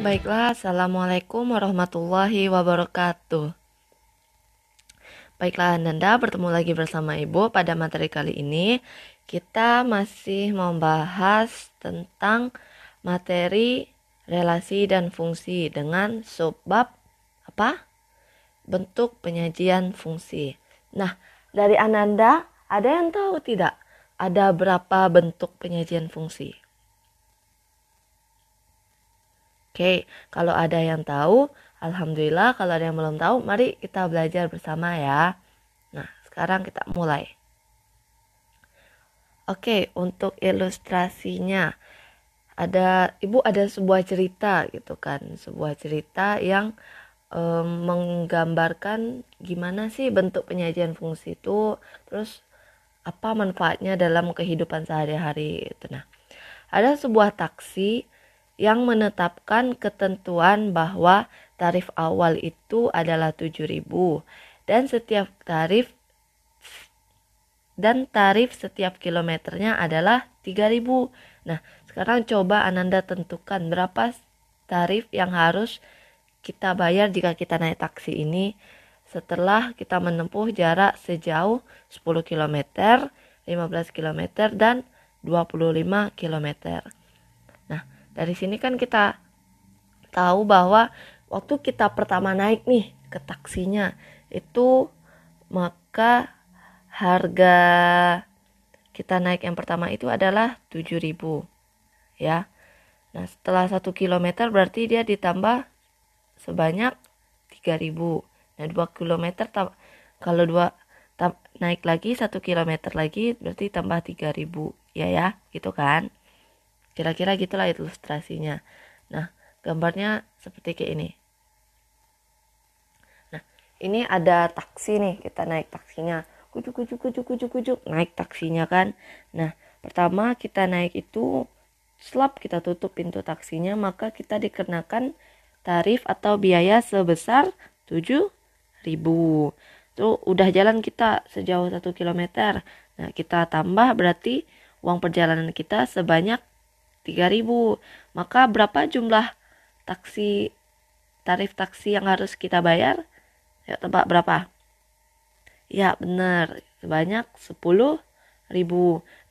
Baiklah. Assalamualaikum warahmatullahi wabarakatuh. Baiklah, Ananda, bertemu lagi bersama Ibu. Pada materi kali ini, kita masih membahas tentang materi relasi dan fungsi dengan subbab apa? Bentuk penyajian fungsi. Nah, dari Ananda, ada yang tahu tidak? Ada berapa bentuk penyajian fungsi? Oke, kalau ada yang tahu, alhamdulillah. Kalau ada yang belum tahu, mari kita belajar bersama ya. Nah, sekarang kita mulai. Oke, untuk ilustrasinya, Ibu ada sebuah cerita gitu kan, sebuah cerita yang menggambarkan gimana sih bentuk penyajian fungsi itu, terus apa manfaatnya dalam kehidupan sehari-hari itu. Nah, ada sebuah taksi yang menetapkan ketentuan bahwa tarif awal itu adalah 7.000 dan tarif setiap kilometernya adalah 3.000. Nah, sekarang coba Ananda tentukan berapa tarif yang harus kita bayar jika kita naik taksi ini setelah kita menempuh jarak sejauh 10 km, 15 km, dan 25 km. Nah, dari sini kan kita tahu bahwa waktu kita pertama naik nih ke taksinya itu, maka harga kita naik yang pertama itu adalah 7.000 ya. Nah, setelah 1 km berarti dia ditambah sebanyak 3.000. Nah, 2 km kalau naik lagi 1 km lagi berarti tambah 3.000 ya, gitu kan. Kira-kira gitulah ilustrasinya. Nah, gambarnya seperti kayak ini. Nah, ini ada taksi nih, kita naik taksinya. Kucuk, naik taksinya kan. Nah, pertama kita naik itu, setelah kita tutup pintu taksinya, maka kita dikenakan tarif atau biaya sebesar 7.000. Tuh udah jalan kita sejauh 1 km. Nah, kita tambah berarti uang perjalanan kita sebanyak 3.000. Maka berapa jumlah tarif taksi yang harus kita bayar? Ayo tebak berapa? Ya, benar, sebanyak 10.000.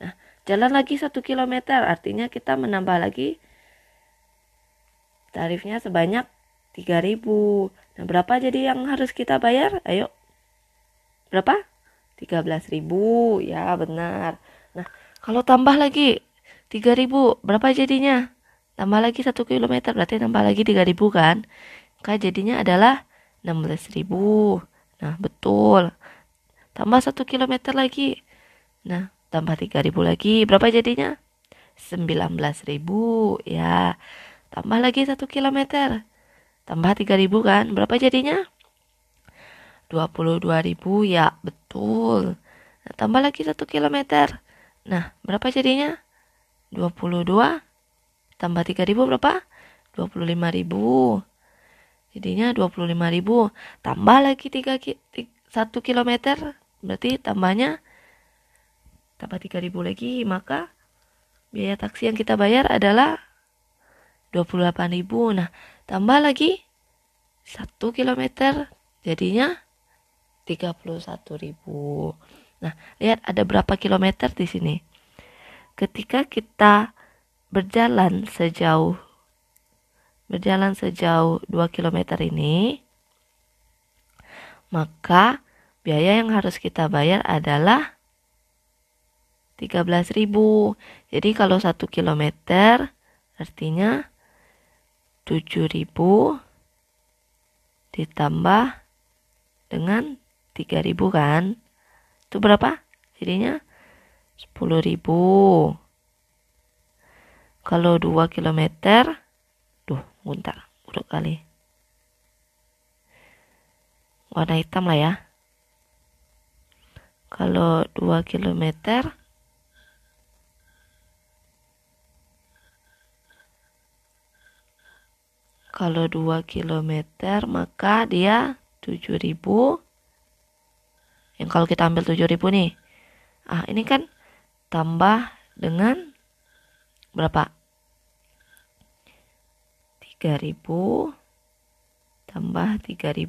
Nah, jalan lagi 1 km, artinya kita menambah lagi tarifnya sebanyak 3.000. Nah, berapa jadi yang harus kita bayar? Ayo. Berapa? 13.000. Ya, benar. Nah, kalau tambah lagi 3.000, berapa jadinya? Tambah lagi 1 km, berarti tambah lagi 3.000 kan? Maka jadinya adalah 16.000. Nah, betul. Tambah 1 km lagi. Nah, tambah 3.000 lagi. Berapa jadinya? 19.000. Ya. Tambah lagi 1 km. Tambah 3.000 kan? Berapa jadinya? 22.000. Ya, betul. Nah, tambah lagi 1 km. Nah, berapa jadinya? 22 tambah 3.000 berapa? 25.000. Jadinya 25.000. Tambah lagi 1 km. Berarti tambah 3.000 lagi. Maka biaya taksi yang kita bayar adalah 28.000. Nah, tambah lagi 1 km. Jadinya 31.000. Nah, lihat ada berapa kilometer di sini. Ketika kita berjalan sejauh 2 km ini, maka biaya yang harus kita bayar adalah 13.000. Jadi kalau 1 km artinya 7.000 ditambah dengan 3.000 kan? Itu berapa? Jadinya 10.000. Kalau 2 km, bentar, buruk kali. Warna hitam lah ya. Kalau 2 km, maka dia 7.000. Yang kalau kita ambil 7.000 nih. Ini kan tambah dengan berapa? 3.000 tambah 3.000.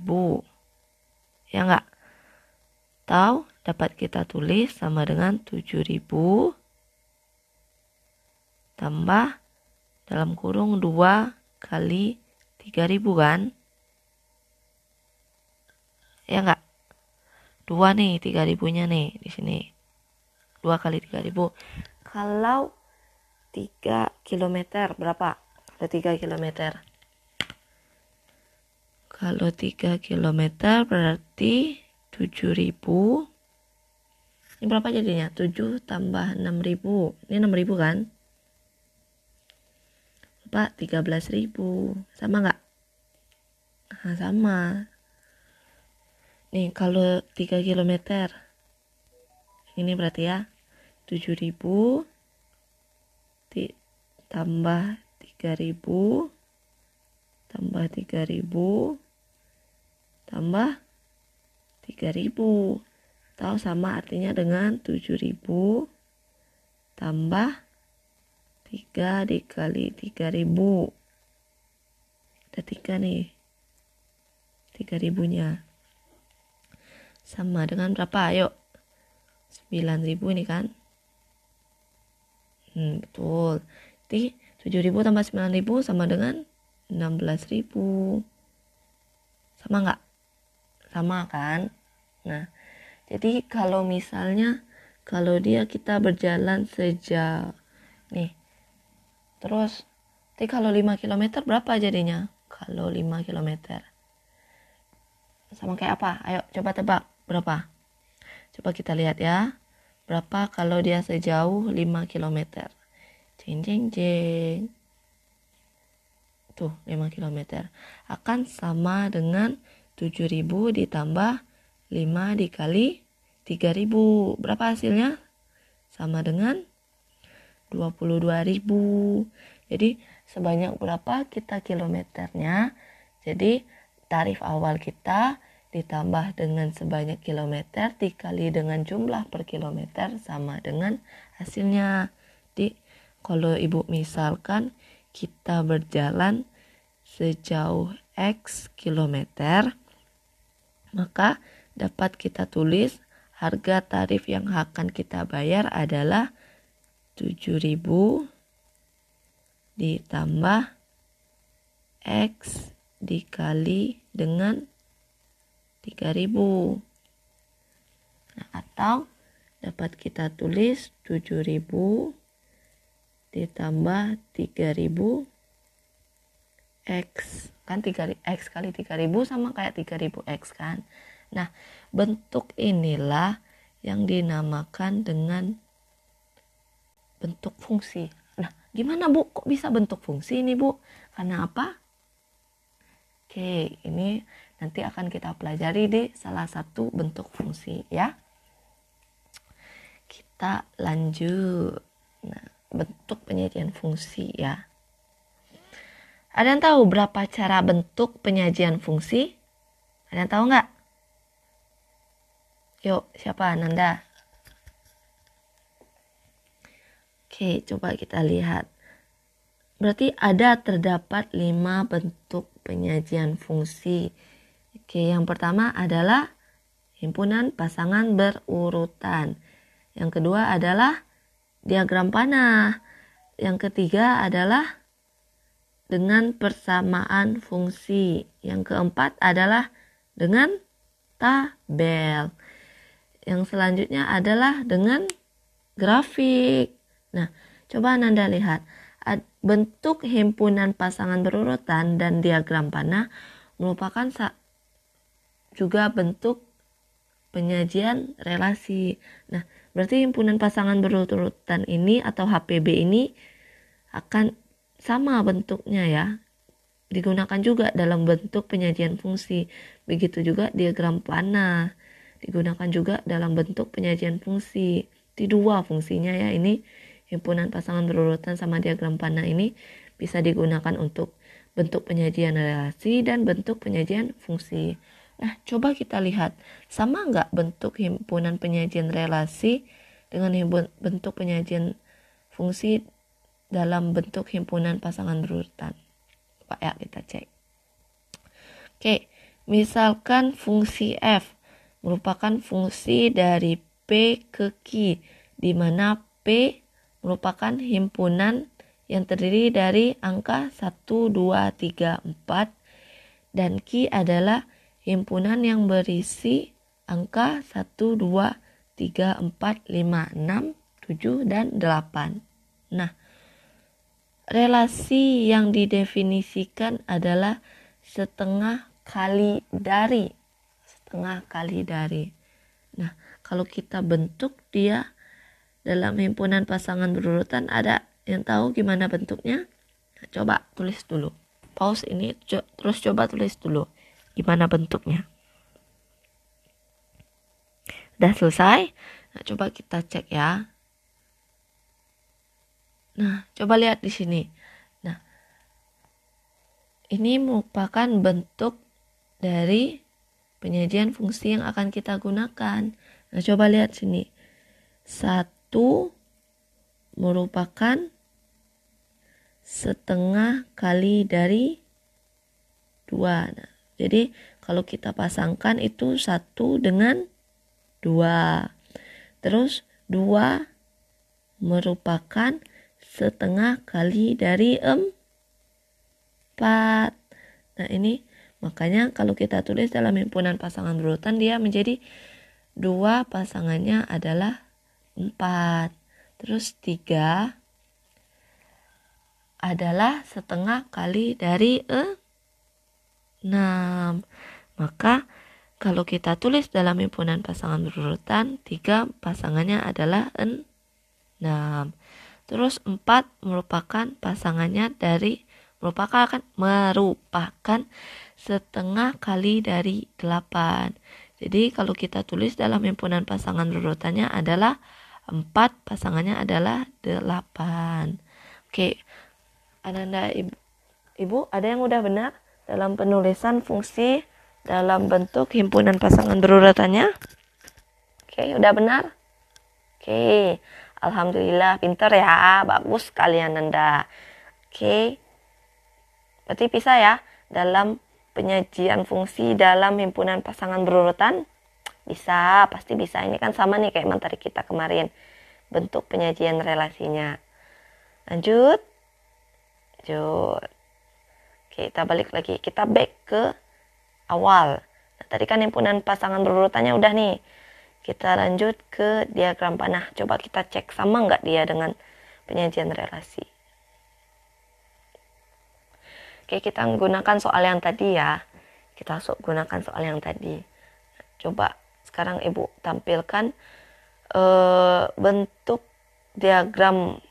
Ya enggak? Atau dapat kita tulis sama dengan 7.000 tambah dalam kurung 2 kali 3.000 kan? Ya enggak? 2 nih 3.000-nya nih di sini. 2 kali 3.000. Kalau 3 km berapa? Kalau 3 km. Kalau 3 km berarti 7.000. Ini berapa jadinya? 7 tambah 6.000. Ini 6.000 kan? Berapa? 13.000. Sama nggak? Nah, sama. Nih, kalau 3 km. Ini berarti ya. 7.000 tambah 3.000 tambah 3.000 tambah 3.000. Tahu sama artinya dengan 7.000 tambah 3 dikali 3.000. Ada 3 nih. 3.000-nya. Sama dengan berapa? Ayo. 9.000 ini kan? Betul. Jadi 7.000 tambah 9.000 sama dengan 16.000. Sama nggak? Sama kan? Nah, jadi kalau misalnya kalau kita berjalan sejauh nih, terus nanti kalau 5 km berapa jadinya? Kalau 5 km sama kayak apa? Ayo coba tebak berapa? Coba kita lihat ya. Berapa kalau dia sejauh 5 km? Jeng jeng jeng. Tuh 5 km. Akan sama dengan 7.000 ditambah 5 dikali 3.000. Berapa hasilnya? Sama dengan 22.000. Jadi sebanyak berapa kita kilometernya? Jadi tarif awal kita ditambah dengan sebanyak kilometer dikali dengan jumlah per kilometer sama dengan hasilnya. Jadi kalau ibu misalkan kita berjalan sejauh X kilometer, maka dapat kita tulis harga tarif yang akan kita bayar adalah 7.000 ditambah X dikali dengan 3.000. Nah, atau dapat kita tulis 7.000 ditambah 3.000 X. Kan 3X kali 3.000 sama kayak 3.000X kan. Nah, bentuk inilah yang dinamakan dengan bentuk fungsi. Nah, gimana Bu? Kok bisa bentuk fungsi ini Bu? Karena apa? Oke, ini nanti akan kita pelajari di salah satu bentuk fungsi ya. Kita lanjut. Nah, bentuk penyajian fungsi ya. Ada yang tahu berapa cara bentuk penyajian fungsi? Ada yang tahu nggak? Yuk, siapa? Nanda. Oke, coba kita lihat. Berarti terdapat 5 bentuk penyajian fungsi. Oke, yang pertama adalah himpunan pasangan berurutan. Yang kedua adalah diagram panah. Yang ketiga adalah dengan persamaan fungsi. Yang keempat adalah dengan tabel. Yang selanjutnya adalah dengan grafik. Nah, coba Nanda lihat. Bentuk himpunan pasangan berurutan dan diagram panah merupakan juga bentuk penyajian relasi. Nah, berarti himpunan pasangan berurutan ini atau HPB ini akan sama bentuknya ya. Digunakan juga dalam bentuk penyajian fungsi. Begitu juga diagram panah. Digunakan juga dalam bentuk penyajian fungsi. Di 2 fungsinya ya, ini himpunan pasangan berurutan sama diagram panah ini bisa digunakan untuk bentuk penyajian relasi dan bentuk penyajian fungsi. Nah, coba kita lihat, sama nggak bentuk himpunan penyajian relasi dengan bentuk penyajian fungsi dalam bentuk himpunan pasangan berurutan? Coba ya kita cek. Oke, misalkan fungsi f merupakan fungsi dari P ke Q, di mana P merupakan himpunan yang terdiri dari angka 1, 2, 3, 4, dan Q adalah himpunan yang berisi angka 1, 2, 3, 4, 5, 6, 7, dan 8. Nah, relasi yang didefinisikan adalah setengah kali dari. Nah, kalau kita bentuk dia dalam himpunan pasangan berurutan, ada yang tahu gimana bentuknya? Nah, coba tulis dulu. Pause ini, terus coba tulis dulu gimana bentuknya. Udah selesai? Nah, coba kita cek ya. Nah, coba lihat di sini. Nah, ini merupakan bentuk dari penyajian fungsi yang akan kita gunakan. Nah, coba lihat sini. 1 merupakan setengah kali dari 2. Nah, jadi kalau kita pasangkan itu 1 dengan 2. Terus 2 merupakan setengah kali dari 4. Nah, ini makanya kalau kita tulis dalam himpunan pasangan berurutan, dia menjadi 2 pasangannya adalah 4. Terus 3 adalah setengah kali dari 6. Maka kalau kita tulis dalam himpunan pasangan berurutan, 3 pasangannya adalah 6. Terus 4 merupakan pasangannya dari merupakan setengah kali dari 8. Jadi kalau kita tulis dalam himpunan pasangan berurutannya adalah 4, pasangannya adalah 8. Oke, Ananda Ibu, ada yang udah benar dalam penulisan fungsi dalam bentuk himpunan pasangan berurutannya? Oke, udah benar? Oke, alhamdulillah, pinter ya, bagus kalian Ananda. Oke, berarti bisa ya dalam penyajian fungsi dalam himpunan pasangan berurutan? Bisa, pasti bisa. Ini kan sama nih kayak materi kita kemarin, bentuk penyajian relasinya. Lanjut. Oke, kita balik lagi, kita back ke awal. Nah, tadi kan himpunan pasangan berurutannya udah nih. Kita lanjut ke diagram panah. Coba kita cek sama nggak dia dengan penyajian relasi. Oke, kita gunakan soal yang tadi ya. Kita gunakan soal yang tadi. Coba sekarang Ibu tampilkan bentuk diagram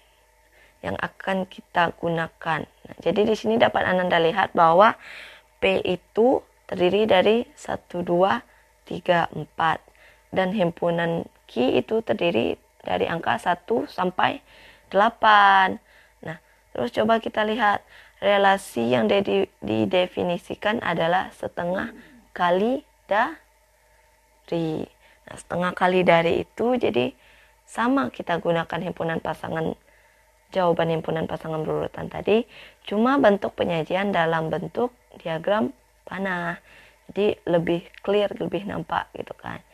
yang akan kita gunakan. Nah, jadi di sini dapat Ananda lihat bahwa P itu terdiri dari 1, 2, 3, 4. Dan himpunan Q itu terdiri dari angka 1 sampai 8. Nah, terus coba kita lihat. Relasi yang didefinisikan adalah setengah kali dari. Nah, setengah kali dari itu jadi sama kita gunakan jawaban himpunan pasangan berurutan tadi, cuma bentuk penyajian dalam bentuk diagram panah. Jadi lebih clear, lebih nampak gitu kan.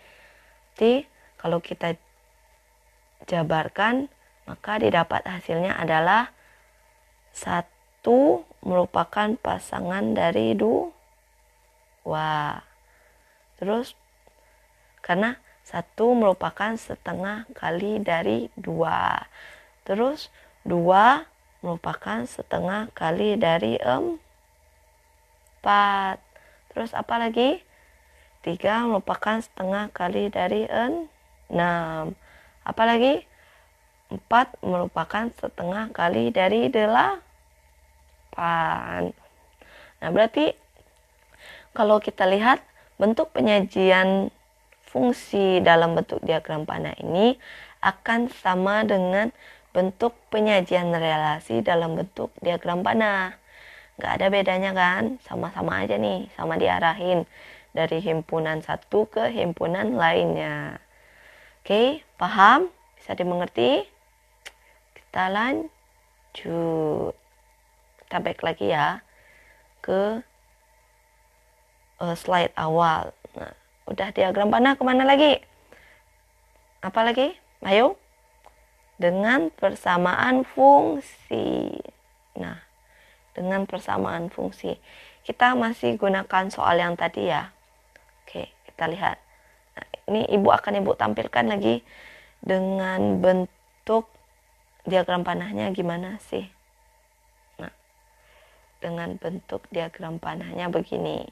Jadi kalau kita jabarkan, maka didapat hasilnya adalah 1 merupakan pasangan dari 2. Terus karena 1 merupakan setengah kali dari 2. Terus 2 merupakan setengah kali dari 4. Terus apa lagi? 3 merupakan setengah kali dari 6. Apa lagi? 4 merupakan setengah kali dari 8. Nah, berarti kalau kita lihat bentuk penyajian fungsi dalam bentuk diagram panah ini akan sama dengan bentuk penyajian relasi dalam bentuk diagram panah. Nggak ada bedanya kan? Sama-sama aja nih, sama diarahin dari himpunan satu ke himpunan lainnya. Oke, paham? Bisa dimengerti? Kita lanjut. Kita back lagi ya. ke slide awal. Nah, udah diagram panah, kemana lagi? Apa lagi? Ayo. Dengan persamaan fungsi. Nah, dengan persamaan fungsi. Kita masih gunakan soal yang tadi ya. Oke, kita lihat. Nah, ini ibu akan tampilkan lagi dengan bentuk diagram panahnya gimana sih. Nah, dengan bentuk diagram panahnya begini.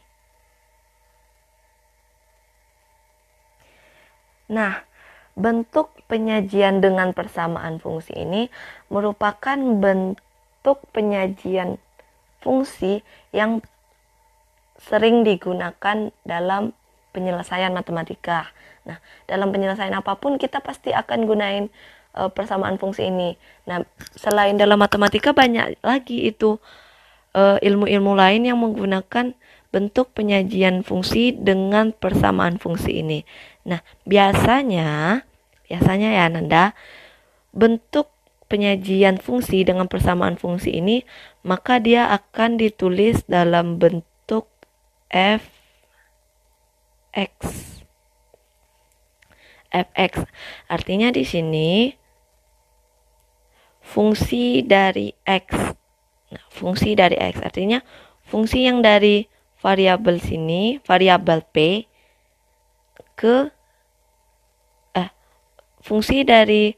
Nah, bentuk penyajian dengan persamaan fungsi ini merupakan bentuk penyajian fungsi yang sering digunakan dalam penyelesaian matematika. Nah, dalam penyelesaian apapun kita pasti akan gunain persamaan fungsi ini. Nah, selain dalam matematika banyak lagi itu ilmu-ilmu lain yang menggunakan bentuk penyajian fungsi dengan persamaan fungsi ini. Nah, biasanya ya Nanda, bentuk penyajian fungsi dengan persamaan fungsi ini, maka dia akan ditulis dalam bentuk fx. Fx artinya di sini fungsi dari x. Nah, fungsi dari x artinya fungsi yang dari variabel sini, variabel p ke fungsi dari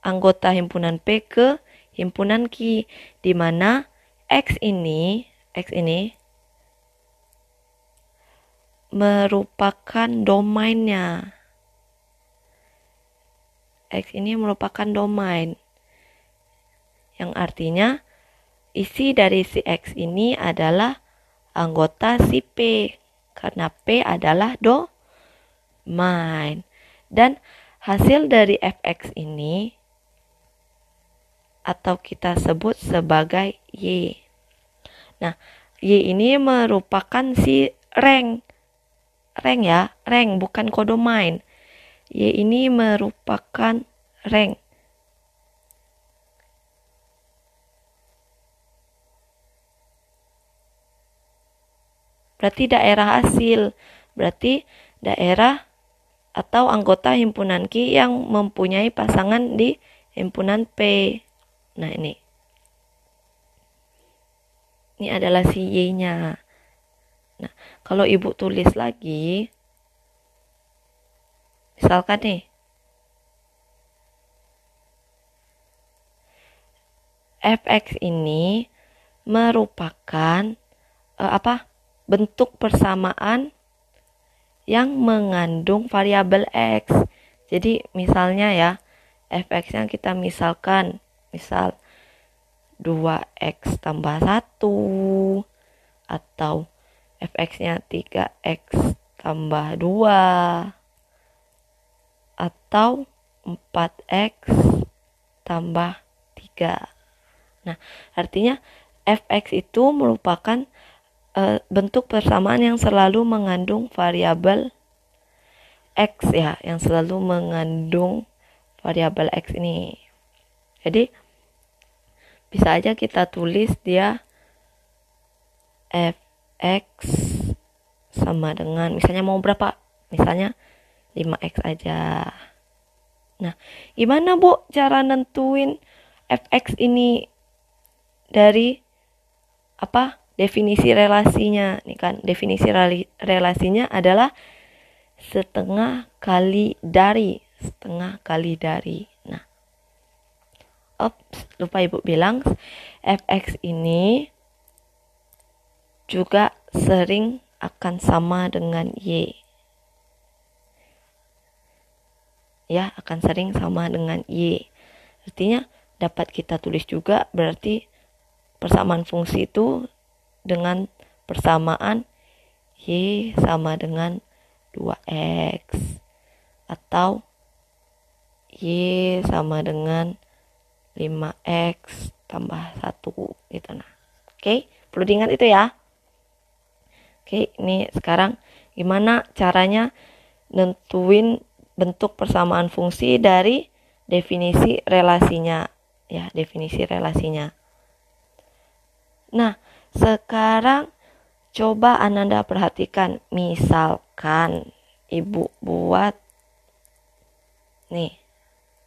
anggota himpunan P ke himpunan Q, di mana X ini merupakan domainnya. X ini merupakan domain, yang artinya isi dari si X ini adalah anggota si P, karena P adalah domain. Dan hasil dari fx ini atau kita sebut sebagai Y. Nah, Y ini merupakan si rank ya, rank bukan kodomain. Y ini merupakan rank. Berarti daerah hasil, berarti daerah atau anggota himpunan Q yang mempunyai pasangan di himpunan P. Nah, ini adalah si Y-nya. Nah, kalau ibu tulis lagi, misalkan nih, fx ini merupakan bentuk persamaan yang mengandung variabel x. Jadi misalnya ya, fx-nya kita misalkan, misal 2x tambah 1, atau fx-nya 3x tambah 2, atau 4x tambah 3. Nah, artinya fx itu merupakan bentuk persamaan yang selalu mengandung variabel x ya, yang selalu mengandung variabel x ini. Jadi bisa aja kita tulis dia fx sama dengan, misalnya mau berapa? Misalnya 5x aja. Nah, gimana Bu cara nentuin fx ini dari definisi relasinya? Nih kan, definisi relasinya adalah setengah kali dari. Nah, lupa ibu bilang, fx ini juga sering akan sama dengan y. Ya, akan sering sama dengan y. Artinya dapat kita tulis juga, berarti persamaan fungsi itu dengan persamaan y sama dengan 2x, atau y sama dengan 5x tambah 1 gitu. Nah, oke, perlu diingat itu ya. Oke, ini sekarang gimana caranya nentuin bentuk persamaan fungsi dari definisi relasinya ya, definisi relasinya. Nah, Sekarang coba Ananda perhatikan, misalkan Ibu buat nih,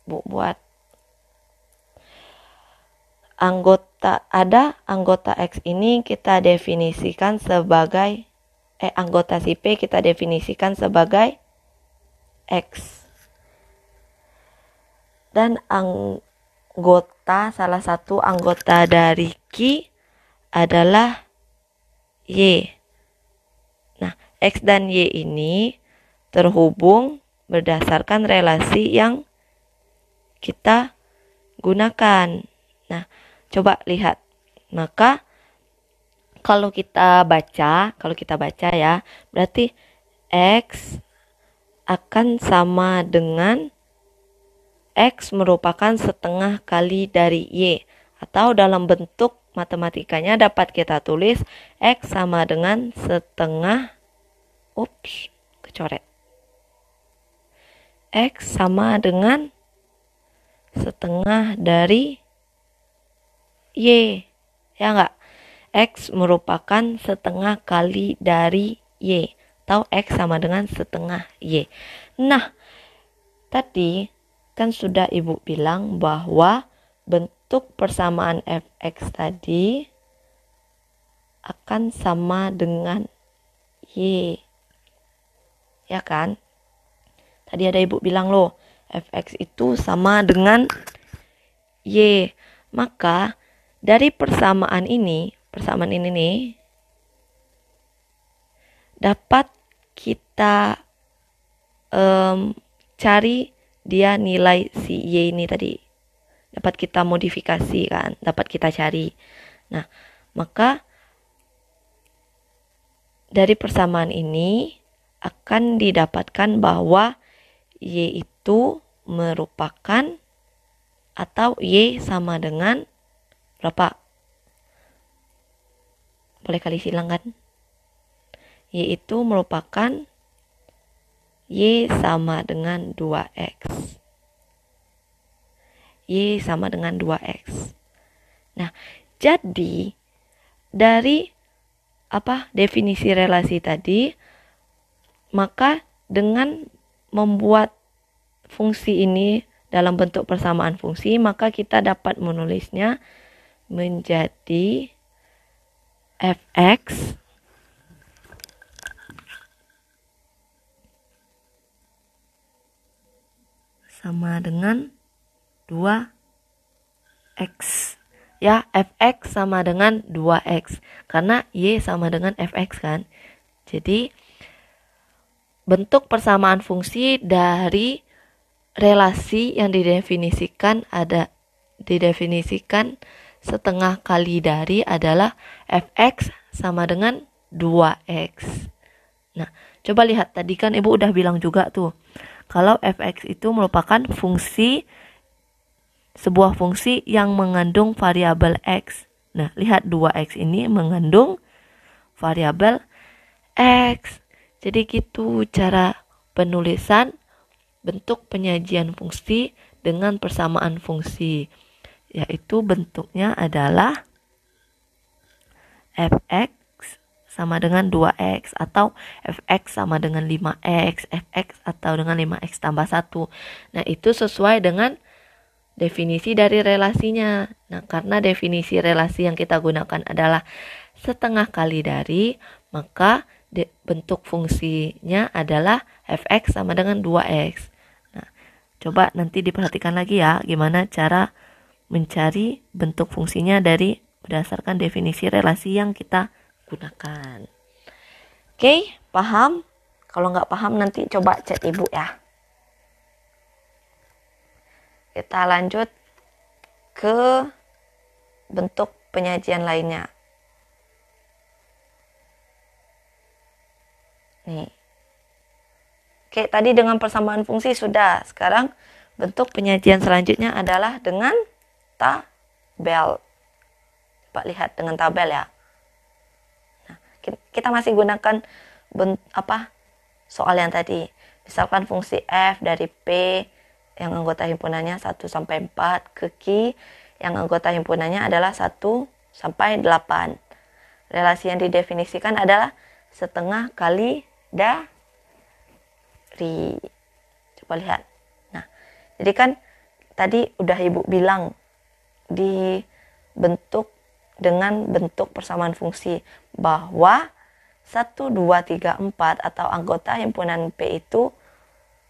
Bu buat anggota X ini kita definisikan sebagai anggota si P kita definisikan sebagai X. Dan salah satu anggota dari Q adalah Y. Nah, X dan Y ini terhubung berdasarkan relasi yang kita gunakan. Nah, coba lihat. Maka kalau kita baca ya, berarti X akan sama dengan X merupakan setengah kali dari Y. Atau dalam bentuk matematikanya dapat kita tulis X sama dengan setengah kecoret. X sama dengan setengah dari Y. Ya enggak? X merupakan setengah kali dari Y. Atau X sama dengan setengah Y. Nah, tadi kan sudah Ibu bilang bahwa bentuk persamaan fx tadi akan sama dengan Y. Ya kan? Tadi ada Ibu bilang loh, fx itu sama dengan Y. Maka dari persamaan ini nih dapat kita cari dia nilai si Y ini tadi. Dapat kita modifikasi kan, dapat kita cari. Nah, maka dari persamaan ini akan didapatkan bahwa Y itu merupakan atau Y sama dengan berapa? Boleh kali silang kan? Y itu merupakan Y sama dengan 2X. Y sama dengan 2X. Nah, jadi dari definisi relasi tadi, maka dengan membuat fungsi ini dalam bentuk persamaan fungsi, maka kita dapat menulisnya menjadi fx sama dengan 2x. Ya, fx sama dengan 2x. Karena y sama dengan fx kan. Jadi, bentuk persamaan fungsi dari relasi yang didefinisikan setengah kali dari adalah fx sama dengan 2x. Nah, coba lihat tadi kan Ibu udah bilang juga tuh, kalau fx itu merupakan sebuah fungsi yang mengandung variabel x. Nah, lihat 2x ini mengandung variabel x. Jadi gitu cara penulisan bentuk penyajian fungsi dengan persamaan fungsi. Yaitu bentuknya adalah fx sama dengan 2x atau fx sama dengan 5x, fx atau dengan 5x tambah 1. Nah, itu sesuai dengan definisi dari relasinya. Nah, karena definisi relasi yang kita gunakan adalah setengah kali dari, maka bentuk fungsinya adalah fx sama dengan 2x. Nah, coba nanti diperhatikan lagi ya gimana cara mencari bentuk fungsinya dari berdasarkan definisi relasi yang kita gunakan. Oke, paham? Kalau nggak paham nanti coba chat Ibu ya. Kita lanjut ke bentuk penyajian lainnya. Nih. Oke, tadi dengan persamaan fungsi sudah. Sekarang bentuk penyajian selanjutnya adalah dengan tabel. Coba lihat dengan tabel ya. Nah, kita masih gunakan soal yang tadi. Misalkan fungsi f dari P yang anggota himpunannya 1 sampai 4 ke Q yang anggota himpunannya adalah 1 sampai 8. Relasi yang didefinisikan adalah setengah kali dari. Coba lihat. Nah, jadi kan tadi udah Ibu bilang dibentuk dengan bentuk persamaan fungsi bahwa 1, 2, 3, 4 atau anggota himpunan P itu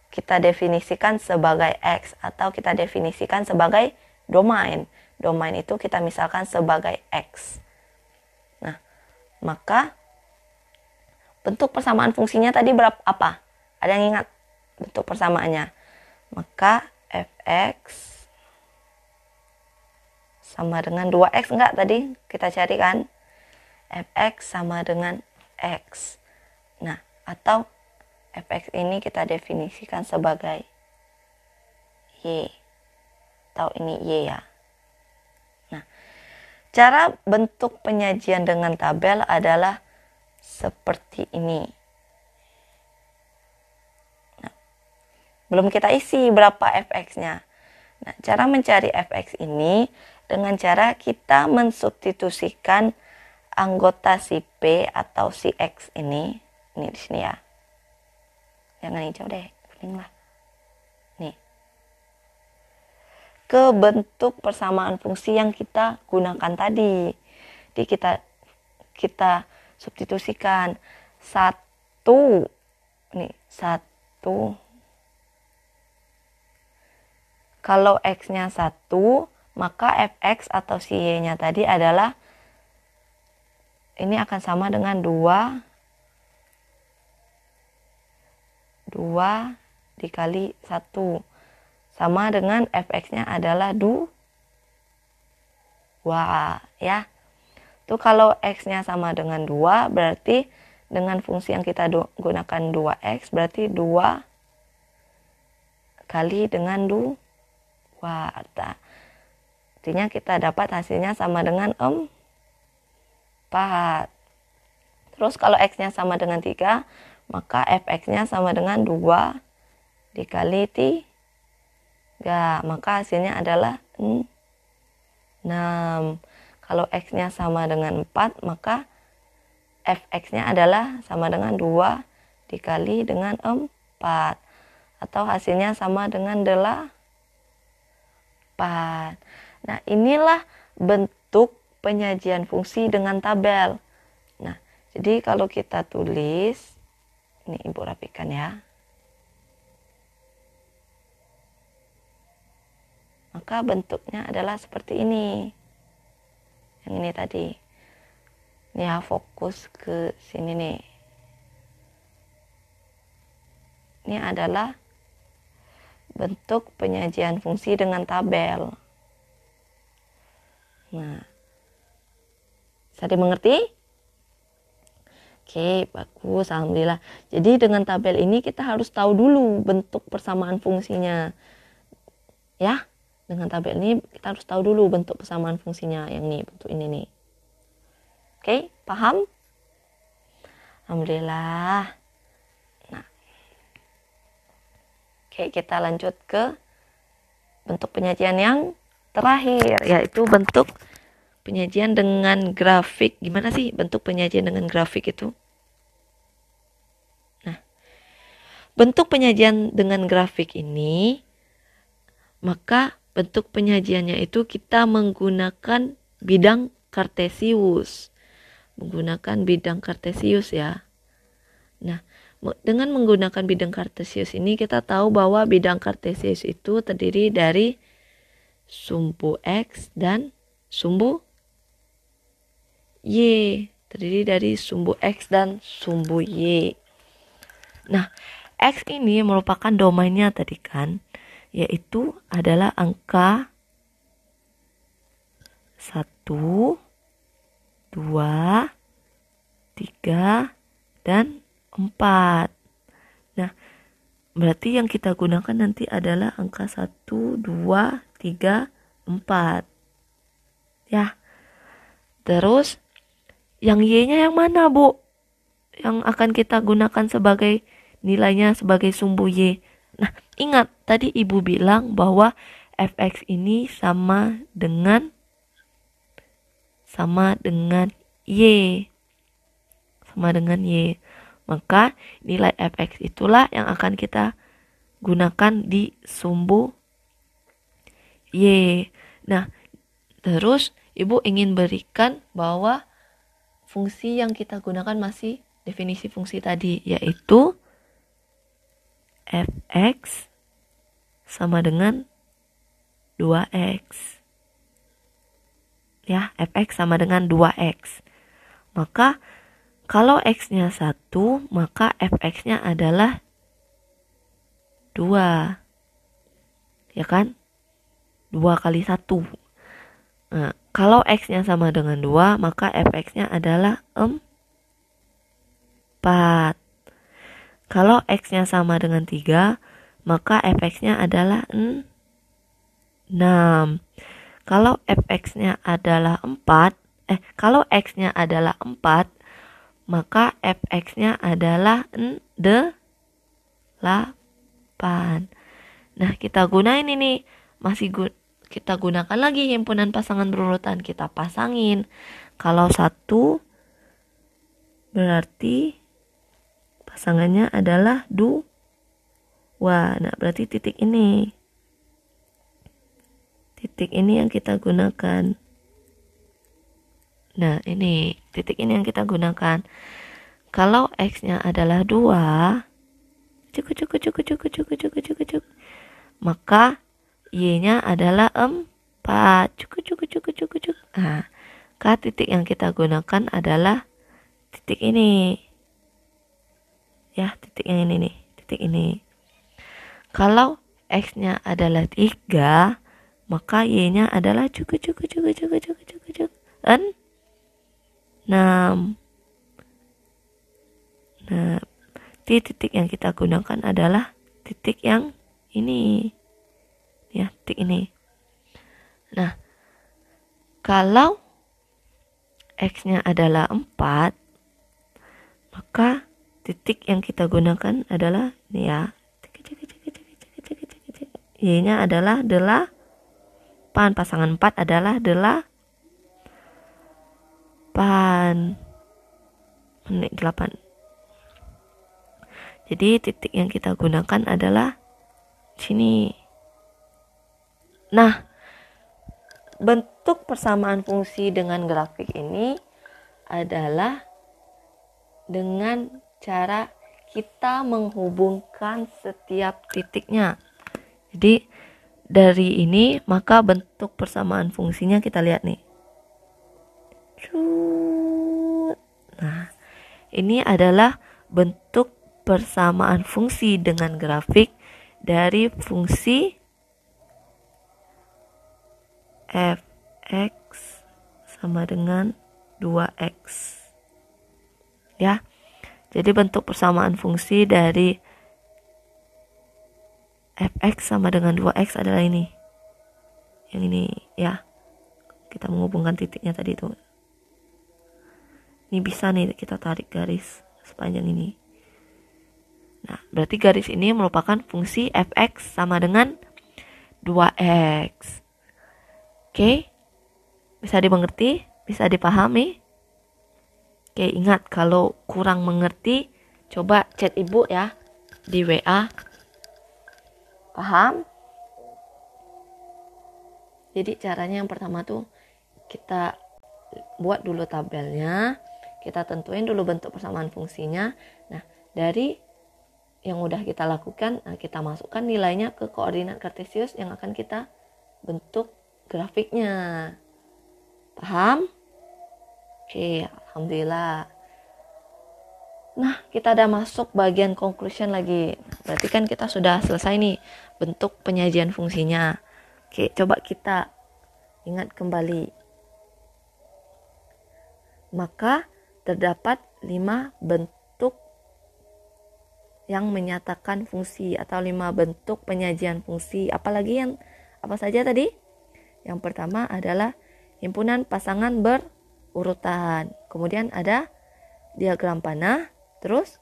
kita definisikan sebagai X atau kita definisikan sebagai domain. Domain itu kita misalkan sebagai X. Nah, maka bentuk persamaan fungsinya tadi apa? Ada yang ingat bentuk persamaannya? Maka fx sama dengan 2x, enggak tadi kita cari kan? Fx sama dengan X. Nah, atau fx ini kita definisikan sebagai Y. Atau ini Y ya. Nah, cara bentuk penyajian dengan tabel adalah seperti ini. Nah, belum kita isi berapa fx-nya. Nah, cara mencari fx ini dengan cara kita mensubstitusikan anggota si P atau si X ini di sini ya. Jangan hijau deh, kuning lah. Nih. Ke bentuk persamaan fungsi yang kita gunakan tadi. Jadi kita substitusikan 1 nih, 1. Kalau X-nya 1, maka fx atau si Y-nya tadi adalah ini akan sama dengan 2 dikali 1. Sama dengan fx-nya adalah 2 ya. Itu kalau x-nya sama dengan 2 berarti dengan fungsi yang kita gunakan 2x berarti 2 kali dengan 2. Artinya kita dapat hasilnya sama dengan 4. Terus kalau x-nya sama dengan 3, maka fx-nya sama dengan 2 dikali 3. Maka hasilnya adalah 6. Kalau x-nya sama dengan 4, maka fx-nya adalah sama dengan 2 dikali dengan 4. Atau hasilnya sama dengan 8. Nah, inilah bentuk penyajian fungsi dengan tabel. Nah, jadi kalau kita tulis, ini Ibu rapikan ya. Maka bentuknya adalah seperti ini. Yang ini tadi. Ini ya, fokus ke sini nih. Ini adalah bentuk penyajian fungsi dengan tabel. Nah, bisa dimengerti? Oke, bagus, alhamdulillah. Jadi dengan tabel ini kita harus tahu dulu bentuk persamaan fungsinya. Ya, dengan tabel ini kita harus tahu dulu bentuk persamaan fungsinya. Yang ini, bentuk ini nih. Oke, paham? Alhamdulillah. Nah, oke, kita lanjut ke bentuk penyajian yang terakhir, yaitu bentuk penyajian dengan grafik. Gimana sih bentuk penyajian dengan grafik itu? Nah, bentuk penyajian dengan grafik ini, maka bentuk penyajiannya itu kita menggunakan bidang kartesius. Menggunakan bidang kartesius ya. Nah, dengan menggunakan bidang kartesius ini kita tahu bahwa bidang kartesius itu terdiri dari sumbu X dan sumbu Y. Terdiri dari sumbu X dan sumbu Y. Nah, X ini merupakan domainnya tadi kan, yaitu adalah angka 1, 2, 3, dan 4. Nah, berarti yang kita gunakan nanti adalah angka 1, 2, 3, 4. Ya. Terus yang Y-nya yang mana, Bu? Yang akan kita gunakan sebagai nilainya sebagai sumbu Y. Nah, ingat tadi Ibu bilang bahwa fx ini sama dengan Y sama dengan Y. Maka nilai fx itulah yang akan kita gunakan di sumbu Y. Nah, terus Ibu ingin berikan bahwa fungsi yang kita gunakan masih definisi fungsi tadi, yaitu fx sama dengan 2x. Ya, fx sama dengan 2x. Maka kalau x-nya 1, maka fx-nya adalah 2. Ya kan? 2 kali 1. Nah, kalau x-nya sama dengan 2, maka fx-nya adalah 4. Kalau x-nya sama dengan 3, maka fx-nya adalah 6. Kalau fx-nya adalah 4, kalau x-nya adalah 4, maka fx-nya adalah 8. Nah, kita gunain ini. Kita gunakan lagi himpunan pasangan berurutan. Kita pasangin. Kalau 1, berarti pasangannya adalah 2. Nah, berarti titik ini. Titik ini yang kita gunakan. Nah, ini titik ini yang kita gunakan. Kalau x-nya adalah 2, maka y-nya adalah 4. Nah, titik yang kita gunakan adalah titik ini. Ya, titik yang ini nih, titik ini. Kalau x-nya adalah 3, maka y-nya adalah 6. Nah, titik yang kita gunakan adalah titik yang ini. Ya, titik ini. Nah, kalau x-nya adalah 4, maka titik yang kita gunakan adalah ini ya. Y-nya adalah 8. Pasangan 4 adalah 8. 8. Jadi titik yang kita gunakan adalah sini. Nah, bentuk persamaan fungsi dengan grafik ini adalah dengan cara kita menghubungkan setiap titiknya. Jadi dari ini maka bentuk persamaan fungsinya kita lihat nih. Nah, ini adalah bentuk persamaan fungsi dengan grafik dari fungsi fx sama dengan 2x. Ya. Jadi bentuk persamaan fungsi dari fx sama dengan 2x adalah ini. Yang ini ya. Kita menghubungkan titiknya tadi itu. Ini bisa nih kita tarik garis sepanjang ini. Nah, berarti garis ini merupakan fungsi fx sama dengan 2x. Oke? Bisa dimengerti? Bisa dipahami? Oke, ingat kalau kurang mengerti, coba chat ibu ya di WA. Paham? Jadi caranya yang pertama tuh kita buat dulu tabelnya. Kita tentuin dulu bentuk persamaan fungsinya. Nah, dari yang udah kita lakukan, kita masukkan nilainya ke koordinat kartesius yang akan kita bentuk grafiknya. Paham? Oke, alhamdulillah. Nah, kita udah masuk bagian conclusion lagi. Berarti kan kita sudah selesai nih bentuk penyajian fungsinya. Oke, coba kita ingat kembali. Maka terdapat 5 bentuk yang menyatakan fungsi atau 5 bentuk penyajian fungsi. Apa saja tadi? Yang pertama adalah himpunan pasangan berurutan. Kemudian ada diagram panah, terus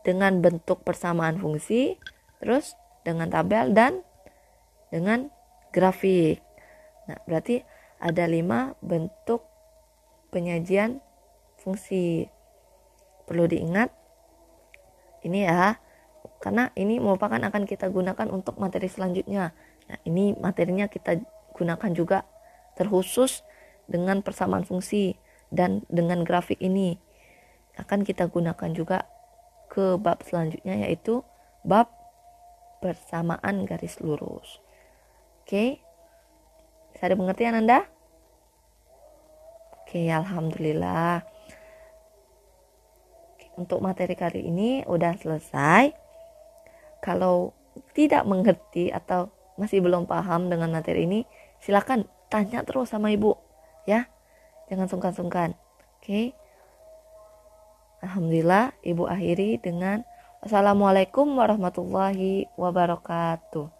dengan bentuk persamaan fungsi, terus dengan tabel dan dengan grafik. Nah, berarti ada 5 bentuk penyajian fungsi. Perlu diingat ini ya, karena ini merupakan akan kita gunakan untuk materi selanjutnya. Nah, ini materinya kita gunakan juga terkhusus dengan persamaan fungsi dan dengan grafik ini akan kita gunakan juga ke bab selanjutnya, yaitu bab persamaan garis lurus. Oke, bisa ada pengertian Anda? Oke, alhamdulillah. Untuk materi kali ini udah selesai. Kalau tidak mengerti atau masih belum paham dengan materi ini, silakan tanya terus sama ibu ya, jangan sungkan-sungkan. Oke. Alhamdulillah, ibu akhiri dengan wassalamualaikum warahmatullahi wabarakatuh.